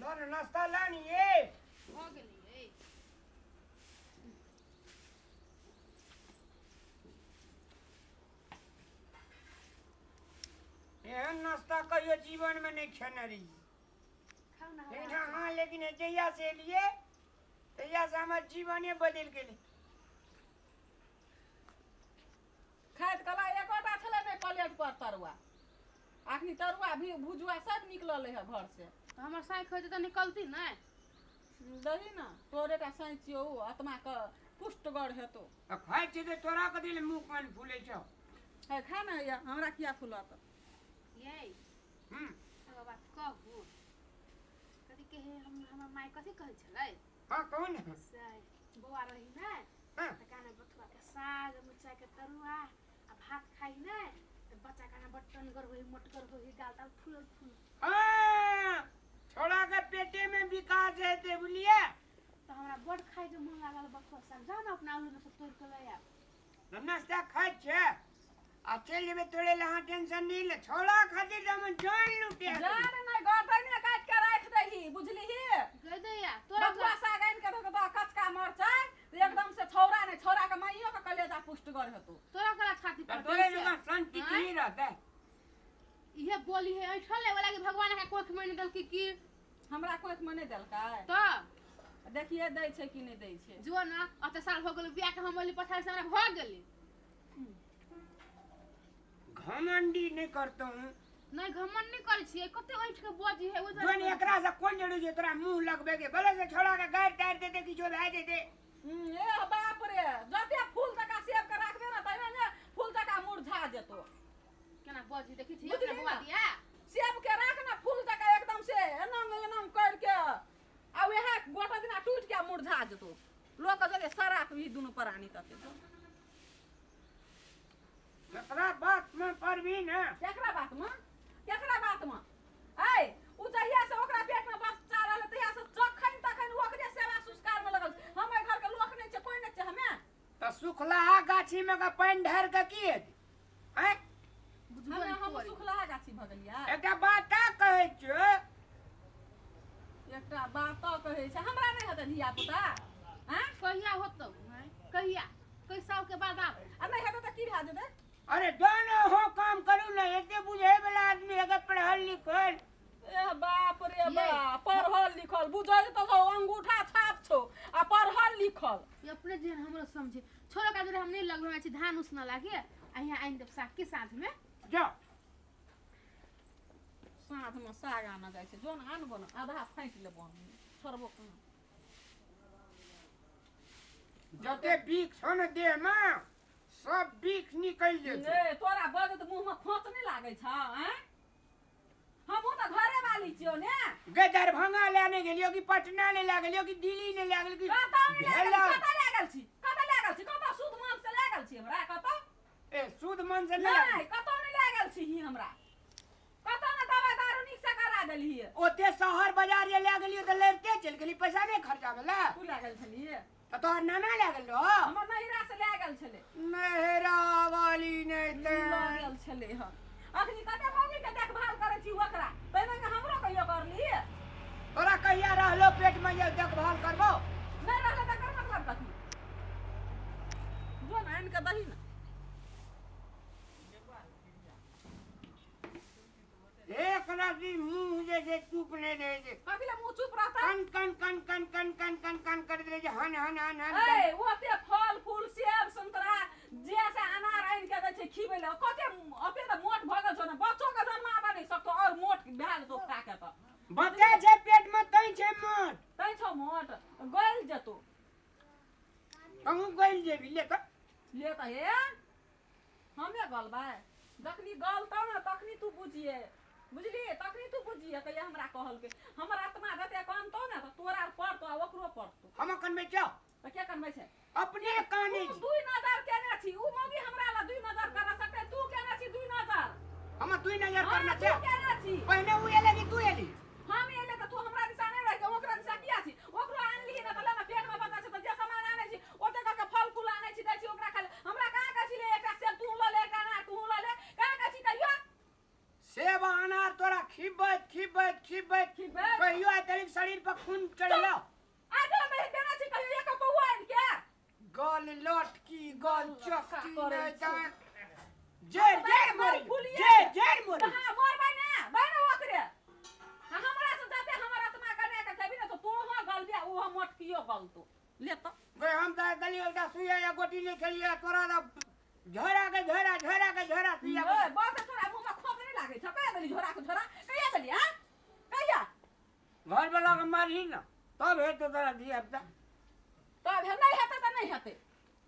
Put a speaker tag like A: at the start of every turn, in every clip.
A: लो ना नाश्ता लानी ये
B: हो गेलियै
A: एहन नाश्ता कहियो जीवन में नहीं खेने रही
B: खाऊ ना
A: हाँ लेकिन जहिया से लिए तहिया से हमार जीवने बदल गेले
C: खाइत कला एकोटा छले नहीं प्लेट पर तरुआ आखनी तरुआ भी भुजुआ सब निकलल है घर से
B: तो हमर साई खोज त निकलती नै
C: दही ना तोरे का सैचियो आत्मा का पुष्टगढ़ हेतो
A: खाए छे तो तोरा के दिल मुंह कान फूले छौ
C: है खा ना या हमरा किया फुलत
B: ये एगो बात कहू कथी कहे हमर माय कथी कहै छलै
A: हां कौन
B: से बौआ रही नै
A: हां
B: त काने बथुआ के साग मुरचा के तरुआ आ भात खाई नै त बच्चा काने बटनगर होई मोटगर होई गाल ताल फूल फूल
A: हां छोड़ा के पेटे में विकास है ते बुलिया
B: तो हमरा बड़ खाए के मन लागल बथुआ साग जाओ ना अपना आलू में से तोड़ के ले आ
A: नाश्ता खाए छे आ चल जेबे तोरे लहा टेंशन नहीं ले छोड़ा खातिर हम जान लुटे
C: जान नहीं गटनी काट के राख दही बुझली ही
B: गई दैया तोरा
C: बथुआ साग आइन के तो कचका मरचाई एकदम से छौरा नहीं छौरा के माइयो का कलेजा पुष्टगढ़ हेतो
B: तोरा कला छाती पर
A: तोरे लगा शांति की रहता
B: इहे बोली है ऐठले वाला कि भगवान के कोख में दल की
C: हमरा कोख में नहीं देलकै
B: तो
C: देखिए दै छै कि नहीं दै छै
B: जो ना अते साल हो गेल बियाह के हम बोली पठार से हमरा भ गेली
A: घमंडी नहीं करता हूं
B: नहीं घमंड नहीं करै छियै कते ऐठ के बोजी है ओ
A: जोन एकरा से कोन जरूरी है तोरा मुंह लगबे के भले से छोड़ा के गाड़ टार देते किछो भए जेते
C: ए बाप रे जते फूल तका सेब के राखबे ना तइमे ने फूल तका मुरझा जेतो
B: केना बोजी देखि छी
C: बुझली
B: अपना बुआ
C: ना?
B: दिया
C: सेब के राख ना फूल तका एकदम से एनम कर के आ वेहा गोटा दिना टूट के मुरझा जेतो लोग जरे सराक भी दुनु प्राणी तते
A: एकरा बात में परवी ना
C: केकरा बात में ए उ जहिया से ओकरा पेट में बच्चा रहल तहिया से जखन तखन ओकरे सेवा संस्कार में लगल हम घर के लोक नहीं छै कोई नहीं छै हमें
A: त सुखला गाछी में का पानी ढार के की हेतै हैं
C: हमें हम सुखला गाछी भ गेलिया
A: एकटा बात कहै छ
C: एकटा बात कहै छै हमरा नहीं हेतै धिया पुता हैं
B: कहिया होतौ कहिया कई साल के बाद आब
C: आ नहीं हेतै त की भए जेतै
A: अरे दोनों हो काम करू ना एते बुझे वाला आदमी अगर पढ़ल लिखल
C: ए बाप रे बाप पढ़ल लिखल बुझल त अंगूठा छाप छौ आ पढ़ल लिखल
B: ये अपने जे हमरो समझे छोरो का हम नहीं लगलो छी धान उसना लागे आ यहाँ आइन देब साग के साथ में
A: जो
C: साथ में साग आना जाय छै जोन आनबो न आधा फाँट लेबो छोड़बो कहाँ
A: जते बीख छ न देह में सब बीख निकल जेतै
C: ए तोरा बजत मुंह में खोंच नहीं लागे छ हैं हमहू त घरे वाली छियो ने
A: गे दरभंगा लेने गेलियो कि पटना ले लागलियो कि दिल्ली ने लागल कि
C: कतऽ लागल छी कतऽ शुद्ध मन से लागल छी हमरा कतऽ
A: ए शुद्ध मन से
C: नहीं कतऽ नहीं लागल छी ही हमरा कतऽ न दवा दारू नीक से करा देली
A: ओते शहर बाजार जे ले गेलियो त लड़ते चल गेली पैसा नहीं खर्चा भेला
C: तू लागल छली
A: त तोहर नाना लागल रो
C: हमर नहिरा से लागल छले
A: नहरा वाली नहीं ते
C: लागल छले ह अखनी कते मौगी के देखभाल करे छी ओकरा तइमे के हमरो कहियो करली
A: तोरा कहिया रहलो पेट में जे देखभाल करबो
C: नहीं रहले त कर मतलब कथी जो ना इनके दही ना
A: एक राती मुंह जे चुप नहीं रहे जे
C: कथी ले मुंह चुप रहता
A: कन कर दे जे हन
C: ए ओते फल फूल सेब संतरा जैसे अनार आइन के दै छै खिबै ले कते अपने त मोट भगल छ न बच्चो के जन्माबे नहीं सकतो और मोट भेल तो खाके त
A: बच्चा छै पेट में तई छै मोट
C: तै छ मोट गल जतो
A: कहूं गइल जेबी ले त
C: हे हमे गलबा जखनी गलतौ न तखनी तू बुझिए बुझली तखनी तू बुझिए कहिया हमरा कहल के हमर आत्मा जते कानतो न त तोरा पड़तो आ ओकरो पड़तो
A: हम कनबे जाओ
C: त के करबै छै
A: अपने काने
C: तू दुई नजर केने छी उ मौगी हमरा ला दुई नजर कर सकते तू केने छी दुई नजर
A: हम दुई नजर करना
C: तू
A: छै
C: केने छी
A: पहले उ एले कि तू एली
C: हम एले त तू हमरा दिशा नहीं रह के ओकरा दिशा किया छी ओकरो आनली न त लेना पेट में बच्चा छै त जे सामान आनै छी ओते का फल फूल आनै छी दै छी ओकरा खाले हमरा कहां कहै छी ले एकटा सेब तू ल ले एकटा ना तू ल ले कहां कहै छी कहियो
A: सेब अनार तोरा खिबैत
C: खिबैत
A: कहियो आ तेरी शरीर पर खून चढ़लो
C: आधा में देना छी कहियो एक पहुआ इनके
A: गल लटकी गल चक्की
C: करे
A: नहीं
C: छी।
A: तो जेर मरी जेर मरी
C: हां मोर बने ओकरे हमरा से जाते हमर आत्मा कने के छबी न तो तू हो गल दिया वो मोटकियो गल तो ले तो
A: वे हम दा गली ओटा सुइया या गोटी नहीं खेलिए तोरा दा झोरा के झोरा सुइया
C: ओए बात तोरा मुंह में खोप नहीं लागे छ कहिया देली झोरा को झोरा कहिया देली हां कहिया
A: घर वाला के मारही ना तब है तो तोरा दिया अब
C: तो अब नहीं हेते त नहीं हेते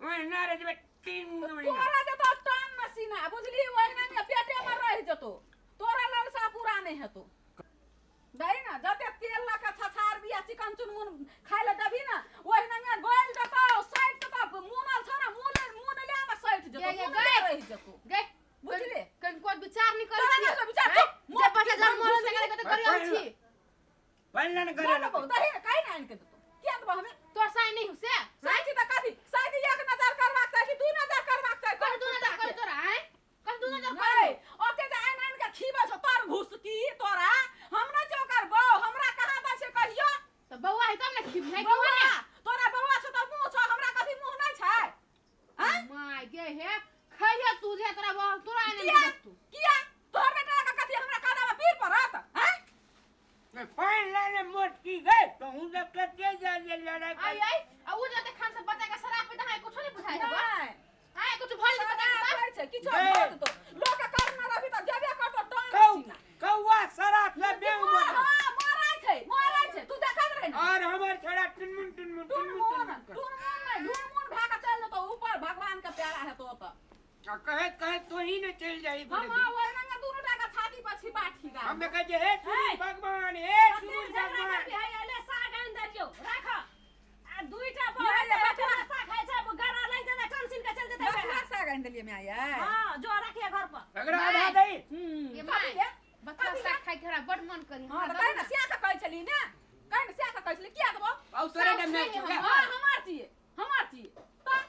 A: ओए ना रे जबे 3 महीना
C: तोरा जे तो टान मसीना बुझली ओहिना में पेटे में रह जतो तोरा लालसा पूरा नहीं हेतो दई ना जते तेल ला के छछार बिया चिकन चुनमुन खाइ ले देबी ना ओहिना में गोल जतो साइड तक मुनल छ ना मुन ले में साइड जतो रह जतो
B: गे
C: बुझली
B: कन को विचार नहीं
C: तोरा
B: करै
C: ना
B: छी
C: विचार
B: जे पैसा जन मोर से के करियो छी
A: पहले न करे लग
C: दही काई ना इनके तो क्या दबा हमें
B: तोर साई नहीं हुसे
C: साइड त काथी साइड एक नजर करवाक चाहि दू नजर करवाक चाहि
B: कह दू नजर कर तोरा हैं कह दू नजर कर
C: नहीं ओते जे आइन आइन के खीबे छ तोर घुसकी तोरा हम न चौकर बौ हमरा कहां द छै कहियो
B: तो बौआ है तब ना खिब है
C: बौआ तोरा बौआ छ त मुंह छ हमरा कथि मुंह नहीं छै हैं
B: माय गे हे खइया तू जे तोरा बौआ तोरा ने
C: किया
B: तू
C: किया तोर बेटा का कथि हमरा कादा में पीर परत हैं
A: पहले ने मोट की गए तो हूं जब कते जा लड़ाई
B: आई आई आ उ जते खान से बच्चा का शराब पीता है कुछ नहीं बुझाई है
C: नहीं
B: हां कुछ भल नहीं पता
C: पता छै किछो बोल तो लोग का कर न रही त जेबे कर तो टांग
A: कौ
C: सीना
A: कौवा शराब से बेउ
C: हां मारै छै तू देखत रहे ना
A: और हमर छोरा टुनमुन टुनमुन
C: टुनमुन ढूंढमुन भागा चल तो ऊपर भगवान का प्यारा है तो
A: कहे तो ही न चल जाई
C: हम ओए नंगा दोनों टाका छाती पर छिपा ठीगा
A: हमें कहे हे सूरज भगवान हे सूरज भगवान
D: एले साग आन दरियो राख आ दुईटा बहले बकरा साग खाइ छै गरा लइ जे कंसिन के चल जेतै
C: बकरा साग आइन देलिए में आया
D: हां जो रखिए घर पर
A: अगर आधा दई
B: ये माय बच्चा साग खाइ के हमरा बड मन करी
C: हां त कहि न सिया का कहै छली ने कहि न सिया का कहै छली किया देबो
A: औ तोरे डम में चुका
C: हां हमार चाहिए त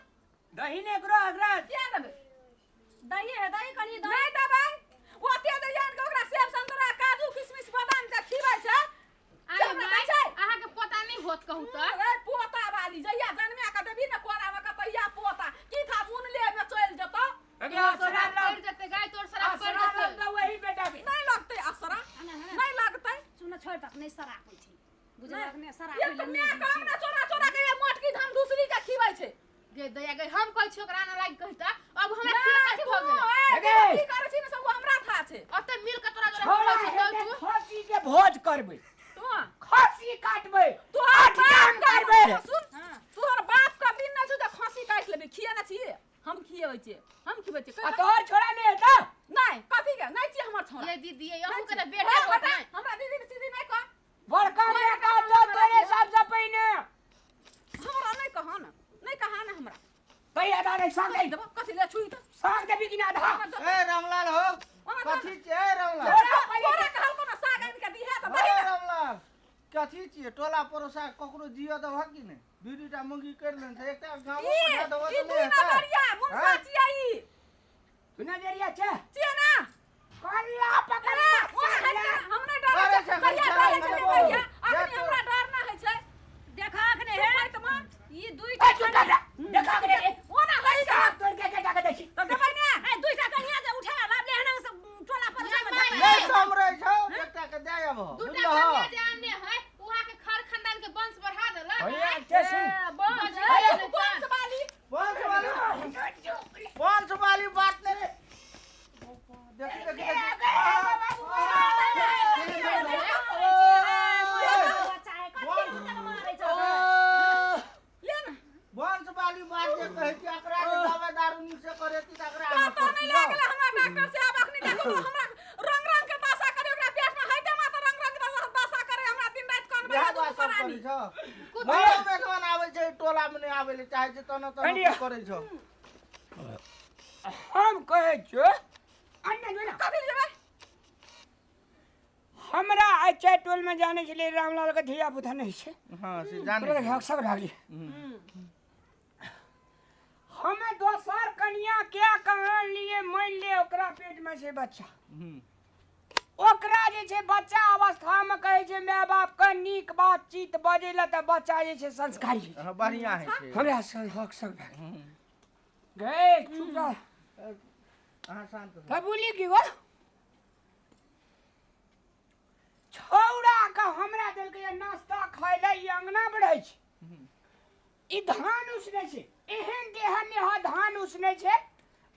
A: दही ने करो हजरत
C: किया देबे
D: दही कनी दही
C: नहीं देबै ओते दे जान के ओकरा सेब संतरा काजू किशमिश बादाम के खिबै छै
B: आई माय आहा के पता नहीं होत कहू त
C: अरे पोता वाली जइया जन्मे का देबी न कोरा में कतैया पोता की था मुन ले में चल जतो
A: अगे असरा
B: कर देते गाय तोर शराब कर देते
A: तो वही बेटा भी
C: नहीं लगते असरा नहीं लगते
D: सुन छोड़ तक नहीं सरा होइ छै बुझलक ने सरा
C: ये तो मैं काम ना चोरा के ये मोटकी धान दूसरी का खिबै छै
B: गे दया गे हम कहै छी ओकरा ना लाग कहता अब हमरा की कथि भ गेल
C: अगे की करै छी न सब हमरा था छै
B: ओते मिल के तोरा
A: छोड़ा
B: जोरा
A: है
B: तू
A: खसी के भोज करबै
C: तू
A: खसी काटबै
C: तू
A: आठ काम करबै
C: सुन तोहर बाप का दिन ना छ खसी काट लेबे खिया ना छी हम खियबै छै हम खिबै छै
A: आ तोहर छोरा नहीं है तो
C: नहीं कथि के नहीं छी हमर छोरा
B: ये दीदी ये अहू के बेटा
C: बता
B: होता
C: हमरा दीदी सीधी नहीं कह
A: बड़का में का तो तोरे सबसे पहिने
C: हमरा नहीं कह ना नहीं कहा ना हमरा
A: कई आधा नहीं साग दई
C: देबो कथि ले छुई त
A: साग देबी कि ना आधा
E: ए रामलाल हो कथी छियै रामलाल
C: तोरा कहल को ना साग आनि के दिहे त
E: ए रामलाल कथी छियै टोला परोसा ककरो जियो दब कि नै बीडीटा मुंगी कर लेन छै एकटा गांव में पठा दब त नै
C: ना करिया मुनसा छियै ई
A: सुना जरिया छे
C: छियै ना
A: कल्ला पकड़
C: हम नहीं डरै छै कहिया डरै छै कहिया अखनी हमरा डर ना होइ छै
D: देखा के हे त मन ई
A: ए चुप
D: दुईटा
A: कर देखा के रे
C: ओना लई जा
A: तोड़ के जाके देसी
C: त देबै ने
D: ए दुईटा कन्या जे उठा लाभ ले हना से टोला पर
E: नै समरै छौ एकटा के दे आबो
B: दूटा कन्या जे आने है उहा के खर खानदान के वंश बढ़ा देला
A: भैया अच्छे सुन
C: बस वाली
E: पांच वाली बात नै देखी देखी वंश वाली बात जे कहै छी एकरा के दवा दारू नी से करे ती एकरा
C: तो नहीं लागल हमरा डॉक्टर से आब अखनी देखो हमरा रंग रंग के दशा करे ओकरा पेट में हैते मा त रंग रंग के दशा करे हमरा दिन रात कान में हाथ करानी
E: मारो में कोन आबै छै टोला में नै आबै ले चाहे छै तनो तनो करै छौ
A: हम कहे छो अन्ना जो ना
C: कथि जेबै
A: हमरा अच्छा टोल में जाने के लिए रामलाल का धिया पुता नहीं छे
E: हां से जाने
A: पूरा सब भाग लिए हमें दोसर कन्या क्या कहन लिए मान ले ओकरा पेट में से बच्चा ओकरा जे छै बच्चा अवस्थामे कहै छै माय बापके नीक बातचीत बजेला तऽ बच्चा जे छै संस्कारी
E: हाँ, बढ़िया है छे
A: हमरा हक सब गए चुप रह
E: अहाँ शांत रहो।
A: तो बोली की गो छौड़ा का हमरा देल के नाश्ता खाय ले ई अंगना बढ़ै छै ई धान उसने छै एहन देहन ने हा धान उसने छै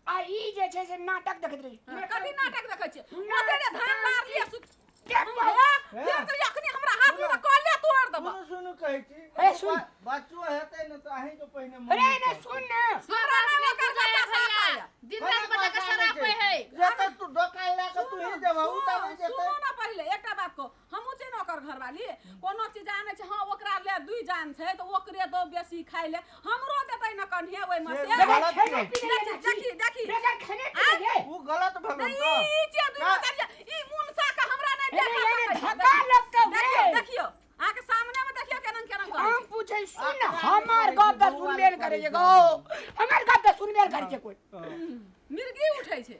A: आ ई जे छै से नाटक देखैत रही
C: कथी नाटक देखै छियै ओते जे धान मार लिए
A: देख बा।
C: फिर तो अखनी हमरा हाथ में कॉले तोड़ देबो
E: सुनु कहै छी
A: ए, सुन।
E: बच्चो हेतै न त अहीं के पहिने
A: अरे ने सुन ने
C: हमरा नहीं कर बच्चा साफ
D: दिन रात बच्चा के शराब पे है
E: जते तू दोकान ला के तू ही जब उता नहीं जेतै
C: सुनो ना पहले एकटा बात को हमहु छै न ओकर घरवाली कोनो चीज जाने छै हां ओकरा ले दुई जान छै त ओकरे दो बेसी खाइ ले हमरो देतै न कन्हे ओइ में से
E: गलत
A: खाने
E: छै।
A: पीने ले
C: देखी देखी
A: बेटा खाने पीने ले
E: ऊ गलत भलो
C: नहीं
E: त
C: ई जे दुई करिया ई मुनसा का हमरा नहीं देखा
A: अरे,
C: सकै
A: धक्का लगतौ
C: देखियो
A: रे।
C: देखियो आके सामने में देखियो केनन केनन करै
A: हम पूछे सुन हमार गप त सुनबे न करे छै गो हमार गप त सुनबे न करे छै कोई
C: मिर्गी उठै छै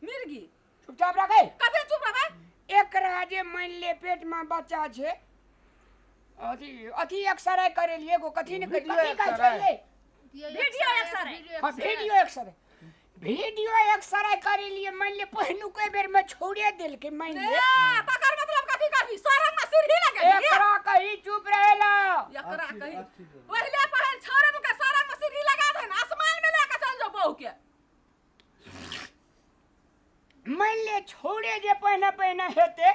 C: मिर्गी
A: चुपचाप रखे
C: कते चुप रहबै
A: एकरा जे मान ले पेट में बच्चा छै अथी अथी एक्सरे करे लिए एगो कथी ने
E: वीडियो
A: कथी का छै
E: एक्सरे।
A: ले
D: वीडियो एक्सरे
A: हां वीडियो एक्सरे करे लिए मान ले पहनु के बेर में छोड़े देल के मान ले
C: तकर मतलब कथी करबी सरम में सीढ़ी लगे
A: एकरा कही चुप रहेला
C: एकरा
E: अच्छी-
C: कही
E: अच्छी बात।
C: पहले पहल छोरे के सरम में सीढ़ी लगा दे ना आसमान में लेके चल जाओ बहू के
A: मान ले छोड़े जे पहना हेते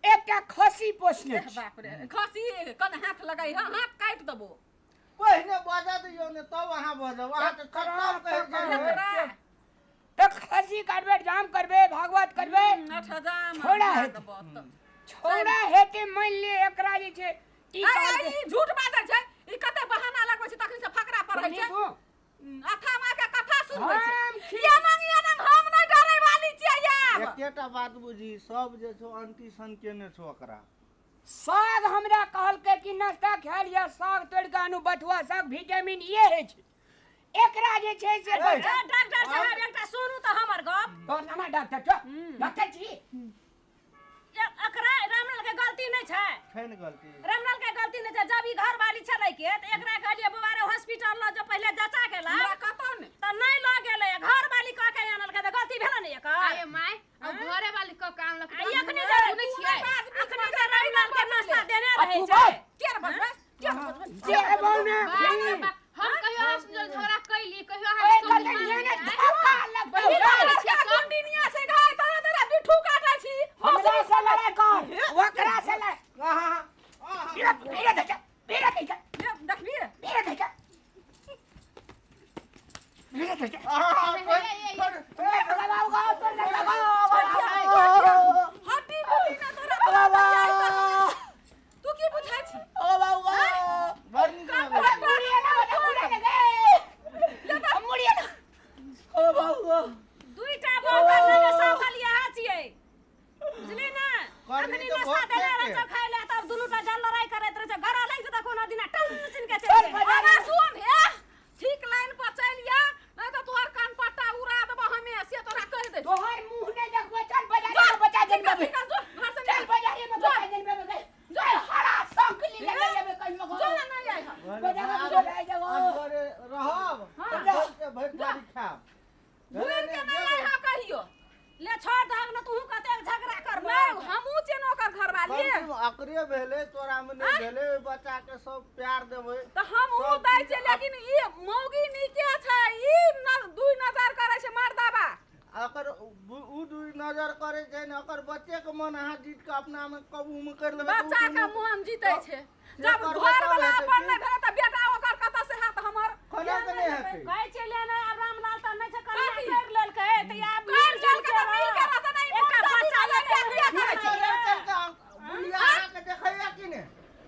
A: एकटा खसी पोसने
C: देख बाप रे खसी कन हाथ लगाई हाथ काट देबो
E: पहिने बजा दियौ ने तब अहाँ बजब अहाँ त खराब कहै
C: एकरा
E: छै
A: तो खसी करबे जाम करबे भागवत करबे
C: 8000
A: छोड़ा है। छोड़ा हेते मान ले एकरा जे छै ई
C: ई झूठ बाजै छै ई कते बहाना लगबै छै तखनी से फकरा पड़ै छै अथा मार के कथा सुनबै छै ये नंग हम नहीं डरै वाली छियै यार
E: एकेटा बात बुझी सब जे छो अंती सन केने छो ओकरा
A: साग हमरा कहलकै कि नाश्ता खा लिया साग तोड़ के आनू बथुआ साग विटामिन ए है छै एकरा जे छै से बच्चा
D: डॉक्टर साहब एकटा सुनू त हमर गप
A: कौन ना डॉक्टर छ डॉक्टर छी
D: एकरा रामलाल के गलती नहीं छै
E: छै ने गलती
D: रामलाल के गलती नहीं छै जब ई घर वाली छलै के त एकरा कहलिए बुआरे हॉस्पिटल ल जो पहले जांचा केला
C: हमरा कतौ ने
D: त नहीं ल गेलै घर वाली कह के आनल के त गलती भेल नहीं एकर
F: अरे माय अब घरे वाली को काम लग
D: आ एखनी जे
F: सुनै छियै
D: एखनी जे रामलाल के नाश्ता देने
A: आ
D: रहै
A: तू
D: छै
A: बात।
C: केर बजबै केर बजबै
A: जे बोलना
F: हम कहियो हॉस्पिटल झगड़ा कैली कहियो
A: ओए
F: हम
A: कतन ने धक्का लगतौ
C: हमरा के कंडिनिया से गाय तोरा तेरा बिठू काटै छी
A: हमरा से लड़ाई कर ओकरा से लड़
E: आहा
A: मेरा देखा
C: देखबी
A: मेरा देखा
C: हड्डी बुटी ना तोरा तू की बुझाइ छी
D: दुईटा बौका संगे साफल यहाँ छियै बुझली ना
E: करनी
D: अखनी
E: तो
D: नाश्ता
E: बहुत
D: देने
E: देर
D: रहै
E: के।
D: छौ खाइ ले तब दुनूटा जल लड़ाई करैत रहै छै घर लैग से कोनो दिना टेंशन के
A: चल
D: चल
A: बाजार
C: अरे सुन हे ठीक लाइन पर चल या नहीं तो तोहर कान पट्टा उड़ा देबो हमे से तोरा कह दे
A: तोहर मुंह ने देखबो चल बाजार में बचा देन
C: निकल,
A: बबे
C: निकल, जो, घर से
A: चल
C: निकल।
A: बाजार में बचा देन बबे जो हरा संकली ले लेबे कहियो
C: जो ना नहीं आए हम। भूल के नहीं आए हा कहियो
D: ले छोड़ दहक न तू कते झगड़ा करबो
C: नहीं हमहू चेनो कर घर वाली
E: अकरे भेले तोरा में नहीं भेले ओइ बच्चा के सब प्यार देबै
C: तो हम ऊ दै छै लेकिन ई मौगी नीके छै ई दुई नजर करे छै मर्दाबा
E: अकर उ दुई नजर करे छै ने अकर बच्चे के मन अहाँ जीत के अपना में काबू में कर लेबै
C: बच्चा के मोहन जीते छै जब घर वाला अपन नहीं भेले त बेटा ओकर कत से हाथ हमर
E: खना के नहीं हेतै
D: कहै छै ले ना रामलाल त नहि छै कन्या कर लेलकै त या
C: कर जल के त मिल के रहत नहीं
D: एकटा बच्चा ले
C: के बियाह करे छै
E: बुढ़िया अहाँ के देखैया कि ने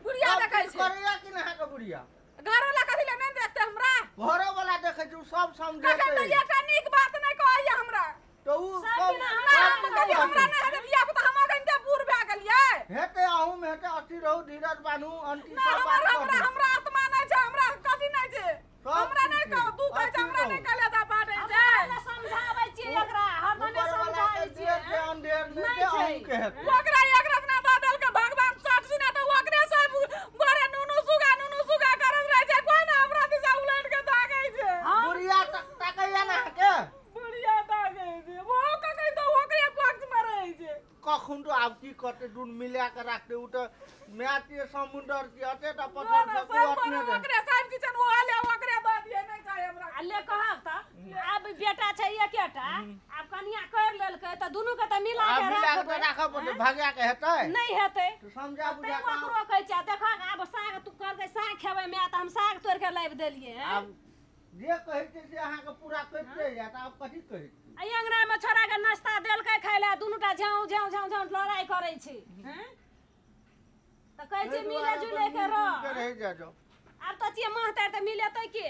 C: बुढ़िया देखै छै
E: करैया कि ने अहाँ के बुढ़िया
C: घर वाला कथि ले नहीं देखते हमरा
E: घरो वाला देखै छै उ सब समझे
C: तखन त एकटा नीक बात नहीं कहैया हमरा
E: तो उ
C: हम कभी हमरा नहीं हेतै बियाह त हम कनिते बूढ़ भए गेलियै
E: हेतै अहूँ में हेतै अथी रहू धीरज बानू अंती
C: ना
E: सब बात
C: हमरा हमरा आत्मा नहीं छै हमरा कथि नहीं छै हमरा नहीं कह तू कहै छै हमरा नहीं कहले जा बाटे छै
D: समझाबै छियै एकरा हरदमे
E: ऊपर वाला के
D: समझाइ
E: देर
D: छियै
E: के अंधेर नहीं
D: नहीं
E: के
D: छै।
E: हम के हेतै।
C: ओकरा एक रत्ना बादल के भगवान साथ सिना तो ओकरे से बड़े नुनु सुगा करत रहे छै कोई ना हमरा दिशा उलट के ताकै छै
E: बुढ़िया ताकैया ना के
C: बुढ़िया ताकै छै वो ककै तो ओकरे पक्ष में रहै छै
E: कखुन तो आब की करते दुन मिला के राखते उ तो मैचे समुद्र के हते त पत्थर से कुआत ने दे।
C: ओकरे साइड किचन वो आले ओकरे दऽ दिए नहीं चाहे हमरा
D: अल्ले कहब त अब बेटा छै एकेटा आब कनिया कर लेलकै त दुनू के त मिला
E: आब
D: के
E: मिला के
D: राखबै
E: राखब पड़ते भाग्या के हेतै
D: नहीं हेतै
E: तो समझा
D: तै
E: बुझा
D: ओकरो कहै छै देखा आब साग तू कहलकै साग खेबै मैं त हम साग तोड़ के लाबि देलियै हैं।
E: आब जे कहै छै से अहाँ के पूरा करते या त आब कथि कहै छै।
D: अइ अंगना में छोरा के नाश्ता देलकै खाय ले दुनूटा झाँउ लड़ाई करै छै हैं त कहै छै मिले जुले के रह
E: रह जा जाओ
D: आब त छियै महतर त मिलेतै के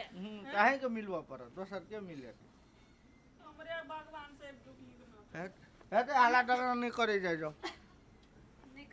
E: काहे के मिलवा पड़त दोसर के मिले
C: हमरे भगवान से दुखी
E: हेतै हाला डर नहीं करे जाओ